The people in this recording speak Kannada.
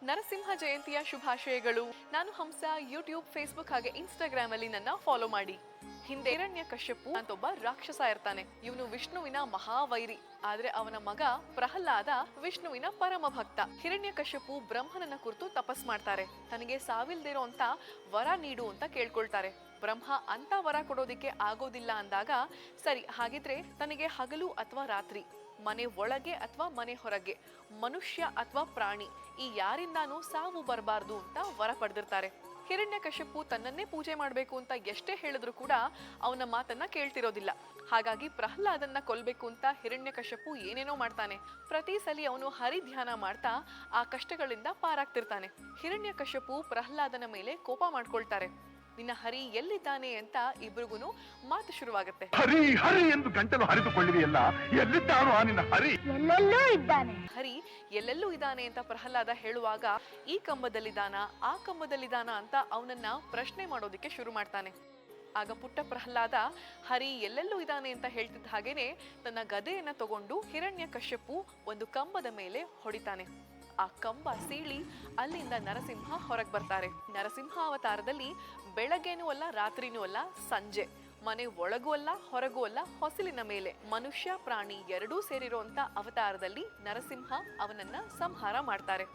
ನರಸಿಂಹ ಜಯಂತಿಯ ಶುಭಾಶಯಗಳು. ನಾನು ಹಂಸ. ಯೂಟ್ಯೂಬ್, ಫೇಸ್ಬುಕ್ ಹಾಗೆ ಇನ್ಸ್ಟಾಗ್ರಾಮ್ ಅಲ್ಲಿ ನನ್ನ ಫಾಲೋ ಮಾಡಿ. ಹಿಂದೆ ಹಿರಣ್ಯಕಶ್ಯಪು ಅಂತ ಒಬ್ಬ ರಾಕ್ಷಸ ಇರ್ತಾನೆ. ಇವನು ವಿಷ್ಣುವಿನ ಮಹಾವೈರಿ. ಆದ್ರೆ ಅವನ ಮಗ ಪ್ರಹ್ಲಾದ ವಿಷ್ಣುವಿನ ಪರಮ ಭಕ್ತ. ಹಿರಣ್ಯಕಶ್ಯಪು ಬ್ರಹ್ಮನನ್ನ ಕುರಿತು ತಪಸ್ ಮಾಡ್ತಾರೆ. ತನಗೆ ಸಾವಿಲ್ದಿರೋ ಅಂತ ವರ ನೀಡು ಅಂತ ಕೇಳ್ಕೊಳ್ತಾರೆ. ಬ್ರಹ್ಮ ಅಂತ ವರ ಕೊಡೋದಿಕ್ಕೆ ಆಗೋದಿಲ್ಲ ಅಂದಾಗ, ಸರಿ ಹಾಗಿದ್ರೆ ತನಗೆ ಹಗಲು ಅಥವಾ ರಾತ್ರಿ, ಮನೆ ಒಳಗೆ ಅಥವಾ ಮನೆ ಹೊರಗೆ, ಮನುಷ್ಯ ಅಥವಾ ಪ್ರಾಣಿ, ಈ ಯಾರಿಂದಾನೂ ಸಾವು ಬರಬಾರ್ದು ಅಂತ ವರ ಪಡೆದಿರ್ತಾರೆ. ಹಿರಣ್ಯಕಶ್ಯಪು ತನ್ನನ್ನೇ ಪೂಜೆ ಮಾಡ್ಬೇಕು ಅಂತ ಎಷ್ಟೇ ಹೇಳಿದ್ರು ಕೂಡ ಅವನ ಮಾತನ್ನ ಕೇಳ್ತಿರೋದಿಲ್ಲ. ಹಾಗಾಗಿ ಪ್ರಹ್ಲಾದನ್ನ ಕೊಲ್ಬೇಕು ಅಂತ ಹಿರಣ್ಯಕಶ್ಯಪು ಏನೇನೋ ಮಾಡ್ತಾನೆ. ಪ್ರತಿ ಸಲಿ ಅವನು ಹರಿ ಧ್ಯಾನ ಮಾಡ್ತಾ ಆ ಕಷ್ಟಗಳಿಂದ ಪಾರಾಗ್ತಿರ್ತಾನೆ. ಹಿರಣ್ಯಕಶ್ಯಪು ಪ್ರಹ್ಲಾದನ ಮೇಲೆ ಕೋಪ ಮಾಡ್ಕೊಳ್ತಾರೆ. ನಿನ್ನ ಹರಿ ಎಲ್ಲಿದ್ದಾನೆ ಅಂತ ಇಬ್ರಿಗೂನು ಮಾತು ಶುರುವಾಗುತ್ತೆ. ಹರಿ ಹರಿ ಎಂದು ಗಂಟಲು ಹರಿದುಕೊಳ್ಳಿದೆಯಲ್ಲ, ಎಲ್ಲಿದ್ದಾನೋ ನಿನ್ನ ಹರಿ? ಎಲ್ಲೆಲ್ಲೂ ಇದ್ದಾನೆ. ಹರಿ ಎಲ್ಲೆಲ್ಲೂ ಇದ್ದಾನೆ ಅಂತ ಪ್ರಹ್ಲಾದ ಹೇಳುವಾಗ, ಈ ಕಂಬದಲ್ಲಿದ್ದಾನ, ಆ ಕಂಬದಲ್ಲಿದ್ದಾನ ಅಂತ ಅವನನ್ನ ಪ್ರಶ್ನೆ ಮಾಡೋದಿಕ್ಕೆ ಶುರು ಮಾಡ್ತಾನೆ. ಆಗ ಪುಟ್ಟ ಪ್ರಹ್ಲಾದ ಹರಿ ಎಲ್ಲೆಲ್ಲೂ ಇದ್ದಾನೆ ಅಂತ ಹೇಳ್ತಿದ್ದ ಹಾಗೇನೆ ತನ್ನ ಗದೆಯನ್ನ ತಗೊಂಡು ಹಿರಣ್ಯಕಶ್ಯಪು ಒಂದು ಕಂಬದ ಮೇಲೆ ಹೊಡಿತಾನೆ. ಆ ಕಂಬ ಸೀಳಿ ಅಲ್ಲಿಂದ ನರಸಿಂಹ ಹೊರಗೆ ಬರ್ತಾರೆ. ನರಸಿಂಹ ಅವತಾರದಲ್ಲಿ ಬೆಳಗ್ಗೆನೂ ಅಲ್ಲ, ರಾತ್ರಿನೂ ಅಲ್ಲ, ಸಂಜೆ, ಮನೆ ಒಳಗೂ ಅಲ್ಲ, ಹೊರಗೂ ಅಲ್ಲ, ಹೊಸಲಿನ ಮೇಲೆ, ಮನುಷ್ಯ ಪ್ರಾಣಿ ಎರಡೂ ಸೇರಿರುವಂತ ಅವತಾರದಲ್ಲಿ ನರಸಿಂಹ ಅವನನ್ನ ಸಂಹಾರ ಮಾಡ್ತಾರೆ.